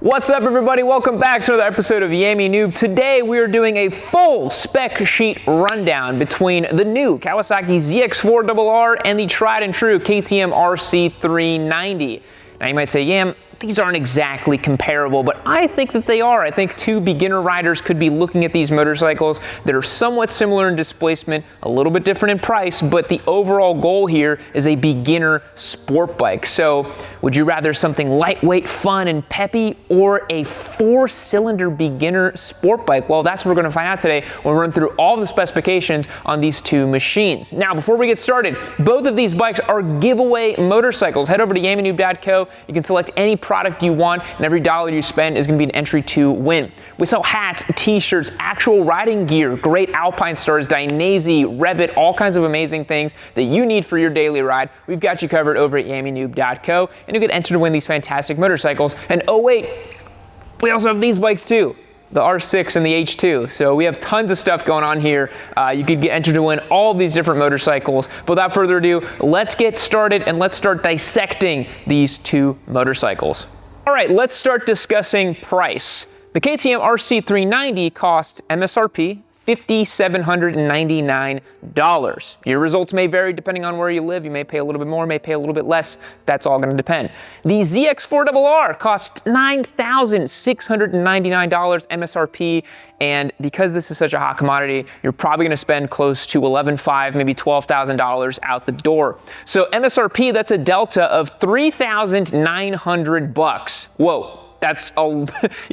What's up, everybody? Welcome back to another episode of Yami Noob. Today we are doing a full spec sheet rundown between the new Kawasaki ZX4RR and the tried and true KTM RC390. Now you might say, Yam, these aren't exactly comparable, but I think that they are. I think two beginner riders could be looking at these motorcycles that are somewhat similar in displacement, a little bit different in price, but the overall goal here is a beginner sport bike. So would you rather something lightweight, fun, and peppy, or a four-cylinder beginner sport bike? Well, that's what we're gonna find out today. We'll run through all the specifications on these two machines. Now, before we get started, both of these bikes are giveaway motorcycles. Head over to yaminoob.co. You can select any product you want, and every dollar you spend is gonna be an entry to win. We sell hats, t-shirts, actual riding gear, great Alpine Stars, Dainese, Revit, all kinds of amazing things that you need for your daily ride. We've got you covered over at yaminoob.co, and you get entered to win these fantastic motorcycles. And oh wait, we also have these bikes too, the R6 and the H2. So we have tons of stuff going on here. You could get entered to win all of these different motorcycles. But without further ado, let's get started and let's start dissecting these two motorcycles. All right, let's start discussing price. The KTM RC390 costs MSRP $5,799. Your results may vary depending on where you live. You may pay a little bit more, may pay a little bit less. That's all gonna depend. The ZX4RR costs $9,699 MSRP, and because this is such a hot commodity, you're probably gonna spend close to $11,500, maybe $12,000 out the door. So MSRP, that's a delta of $3,900. Whoa. That's you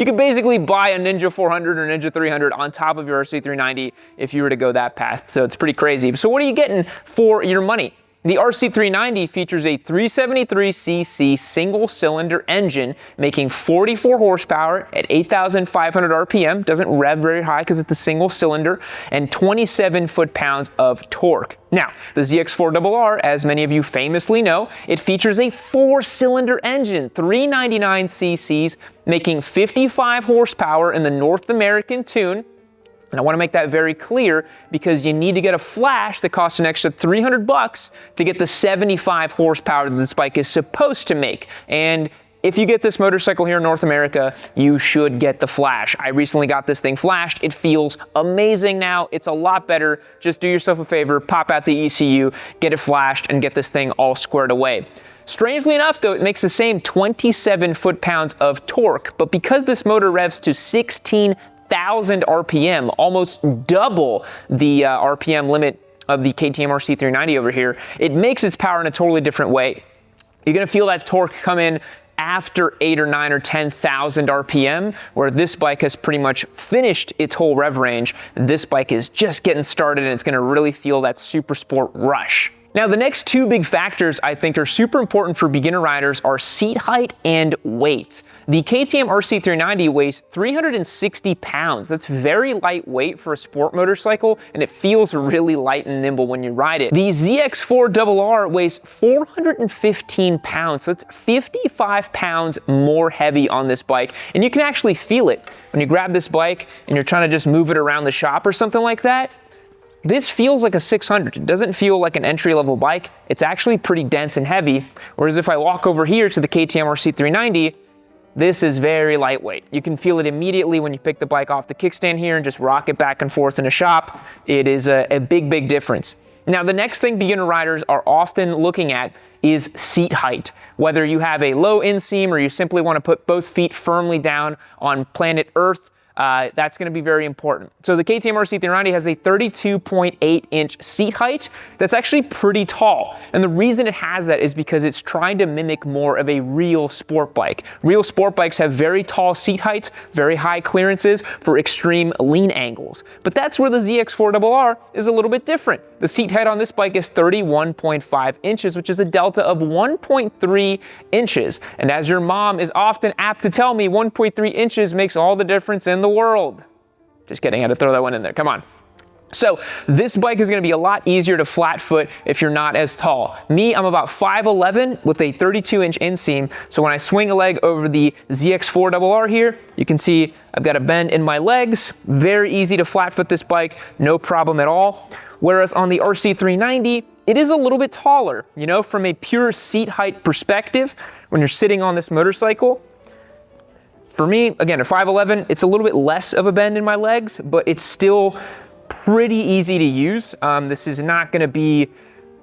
could basically buy a Ninja 400 or Ninja 300 on top of your RC390 if you were to go that path. So it's pretty crazy. So what are you getting for your money? The RC390 features a 373cc single-cylinder engine making 44 horsepower at 8,500 RPM. Doesn't rev very high because it's a single cylinder, and 27 foot-pounds of torque. Now, the ZX4RR, as many of you famously know, it features a four-cylinder engine, 399 cc's, making 55 horsepower in the North American tune. And I want to make that very clear because you need to get a flash that costs an extra 300 bucks to get the 75 horsepower that this bike is supposed to make. And if you get this motorcycle here in North America, you should get the flash. I recently got this thing flashed. It feels amazing now. It's a lot better. Just do yourself a favor, pop out the ECU, get it flashed, and get this thing all squared away. Strangely enough, though, it makes the same 27 foot-pounds of torque, but because this motor revs to 16,000 RPM, almost double the RPM limit of the KTM RC390 over here, it makes its power in a totally different way. You're gonna feel that torque come in after 8 or 9 or 10,000 RPM, where this bike has pretty much finished its whole rev range. This bike is just getting started and it's gonna really feel that super sport rush. Now, the next two big factors I think are super important for beginner riders are seat height and weight. The KTM RC390 weighs 360 pounds. That's very lightweight for a sport motorcycle, and it feels really light and nimble when you ride it. The ZX4RR weighs 415 pounds, so it's 55 pounds more heavy on this bike, and you can actually feel it. When you grab this bike and you're trying to just move it around the shop or something like that, this feels like a 600. It doesn't feel like an entry-level bike. It's actually pretty dense and heavy, whereas if I walk over here to the KTM RC390, this is very lightweight. You can feel it immediately when you pick the bike off the kickstand here and just rock it back and forth in a shop. It is a big, big difference. Now, the next thing beginner riders are often looking at is seat height. Whether you have a low inseam or you simply want to put both feet firmly down on planet Earth, that's going to be very important. So the KTM RC390 has a 32.8-inch seat height. That's actually pretty tall. And the reason it has that is because it's trying to mimic more of a real sport bike. Real sport bikes have very tall seat heights, very high clearances for extreme lean angles. But that's where the ZX4RR is a little bit different. The seat height on this bike is 31.5 inches, which is a delta of 1.3 inches. And as your mom is often apt to tell me, 1.3 inches makes all the difference in the world. Just kidding, I had to throw that one in there, come on. So this bike is gonna be a lot easier to flat foot if you're not as tall. Me, I'm about 5'11" with a 32-inch inseam, so when I swing a leg over the ZX4RR here, you can see I've got a bend in my legs. Very easy to flat foot this bike, no problem at all. Whereas on the RC390, it is a little bit taller. You know, from a pure seat height perspective, when you're sitting on this motorcycle, For me, again, at 5'11", it's a little bit less of a bend in my legs, but it's still pretty easy to use. This is not gonna be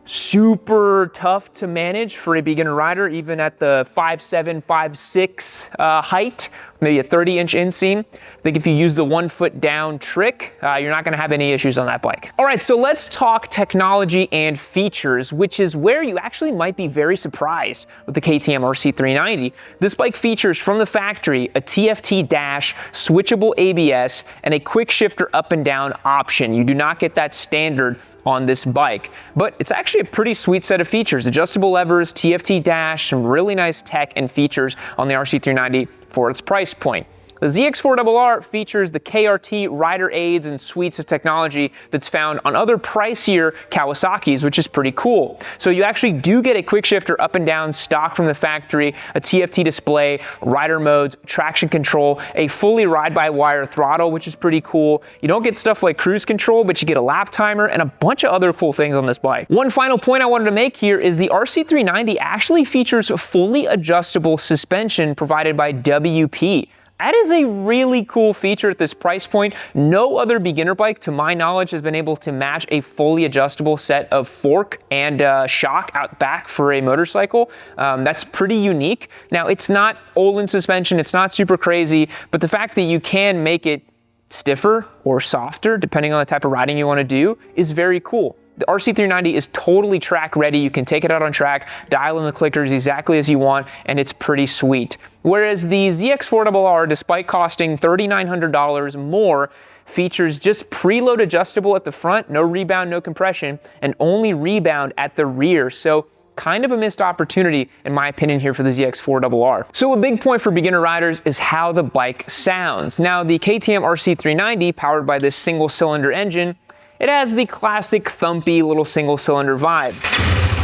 super tough to manage for a beginner rider, even at the 5'7", 5'6" height, maybe a 30-inch inseam. I think if you use the 1 foot down trick, you're not gonna have any issues on that bike. All right, so let's talk technology and features, which is where you actually might be very surprised with the KTM RC390. This bike features from the factory a TFT dash, switchable ABS, and a quick shifter up and down option. You do not get that standard on this bike, but it's actually a pretty sweet set of features. Adjustable levers, TFT dash, some really nice tech and features on the RC390 for its price point. The ZX4RR features the KRT rider aids and suites of technology that's found on other pricier Kawasaki's, which is pretty cool. So you actually do get a quick shifter up and down stock from the factory, a TFT display, rider modes, traction control, a fully ride-by-wire throttle, which is pretty cool. You don't get stuff like cruise control, but you get a lap timer and a bunch of other cool things on this bike. One final point I wanted to make here is the RC390 actually features fully adjustable suspension provided by WP. That is a really cool feature at this price point. No other beginner bike, to my knowledge, has been able to match a fully adjustable set of fork and shock out back for a motorcycle. That's pretty unique. Now, it's not Olin suspension, it's not super crazy, but the fact that you can make it stiffer or softer, depending on the type of riding you want to do, is very cool. The RC390 is totally track ready. You can take it out on track, dial in the clickers exactly as you want, and it's pretty sweet. Whereas the ZX4RR, despite costing $3,900 more, features just preload adjustable at the front, no rebound, no compression, and only rebound at the rear. So kind of a missed opportunity, in my opinion, here for the ZX4RR. So a big point for beginner riders is how the bike sounds. Now, the KTM RC390, powered by this single-cylinder engine, it has the classic thumpy little single-cylinder vibe.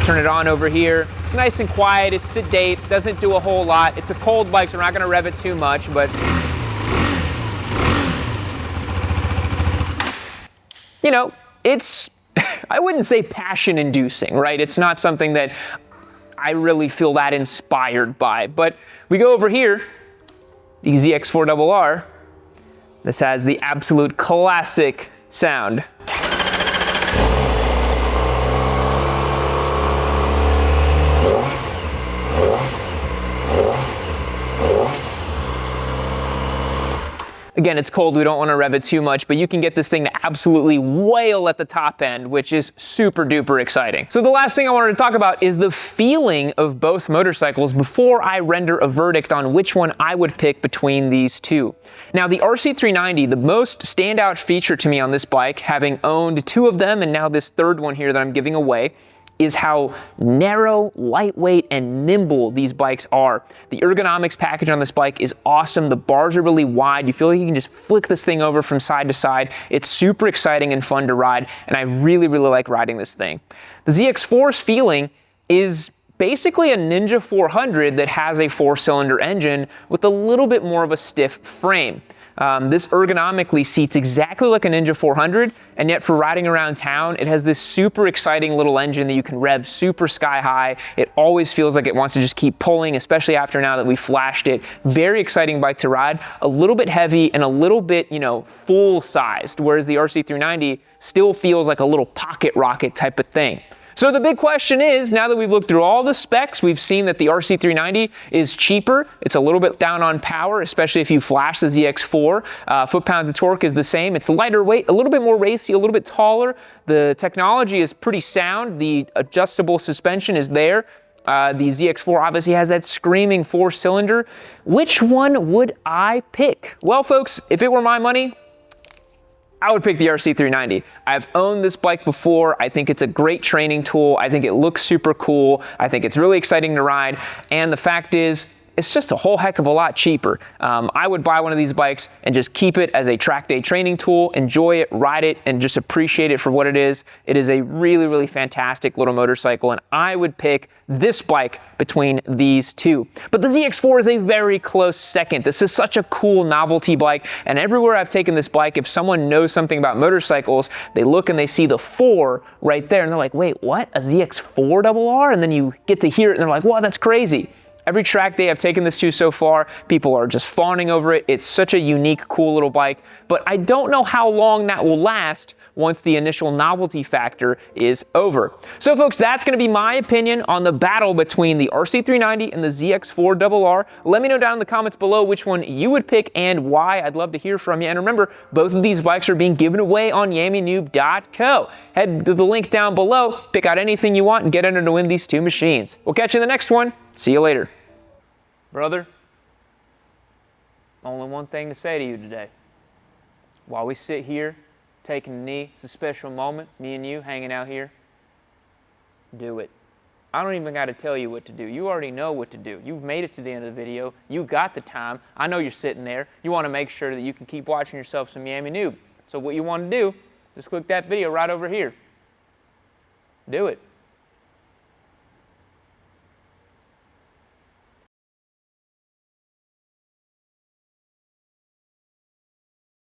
Turn it on over here. It's nice and quiet, it's sedate, doesn't do a whole lot. It's a cold bike, so we're not gonna rev it too much, but you know, it's, I wouldn't say passion-inducing, right? It's not something that I really feel that inspired by, but we go over here, the ZX4RR. This has the absolute classic sound. Again, it's cold, we don't want to rev it too much, but you can get this thing to absolutely wail at the top end, which is super duper exciting. So the last thing I wanted to talk about is the feeling of both motorcycles before I render a verdict on which one I would pick between these two. Now, the RC390, the most standout feature to me on this bike, having owned two of them and now this third one here that I'm giving away, is how narrow, lightweight, and nimble these bikes are. The ergonomics package on this bike is awesome. The bars are really wide. You feel like you can just flick this thing over from side to side. It's super exciting and fun to ride, and I really, really like riding this thing. The ZX4's feeling is basically a Ninja 400 that has a 4-cylinder engine with a little bit more of a stiff frame. This ergonomically seats exactly like a Ninja 400, and yet for riding around town, it has this super exciting little engine that you can rev super sky high. It always feels like it wants to just keep pulling, especially after now that we flashed it. Very exciting bike to ride, a little bit heavy and a little bit, you know, full-sized, whereas the RC390 still feels like a little pocket rocket type of thing. So the big question is, now that we've looked through all the specs, we've seen that the RC390 is cheaper. It's a little bit down on power, especially if you flash the ZX4. Foot-pounds of torque is the same. It's lighter weight, a little bit more racy, a little bit taller. The technology is pretty sound. The adjustable suspension is there. The ZX4 obviously has that screaming 4-cylinder. Which one would I pick? Well, folks, if it were my money, I would pick the RC390. I've owned this bike before. I think it's a great training tool. I think it looks super cool. I think it's really exciting to ride. And the fact is, it's just a whole heck of a lot cheaper. I would buy one of these bikes and just keep it as a track day training tool, enjoy it, ride it, and just appreciate it for what it is. It is a really, really fantastic little motorcycle, and I would pick this bike between these two. But the ZX4 is a very close second. This is such a cool novelty bike, and everywhere I've taken this bike, if someone knows something about motorcycles, they look and they see the 4 right there, and they're like, wait, what? A ZX4RR? And then you get to hear it, and they're like, wow, that's crazy. Every track day I've taken this to so far, people are just fawning over it. It's such a unique, cool little bike, but I don't know how long that will last once the initial novelty factor is over. So folks, that's going to be my opinion on the battle between the RC390 and the ZX4RR. Let me know down in the comments below which one you would pick and why. I'd love to hear from you. And remember, both of these bikes are being given away on yammynoob.co. Head to the link down below, pick out anything you want, and get entered to win these two machines. We'll catch you in the next one. See you later. Brother, only one thing to say to you today. While we sit here, taking a knee, it's a special moment, me and you hanging out here. Do it. I don't even got to tell you what to do. You already know what to do. You've made it to the end of the video. You got the time. I know you're sitting there. You want to make sure that you can keep watching yourself some Yammy Noob. So what you want to do, just click that video right over here. Do it.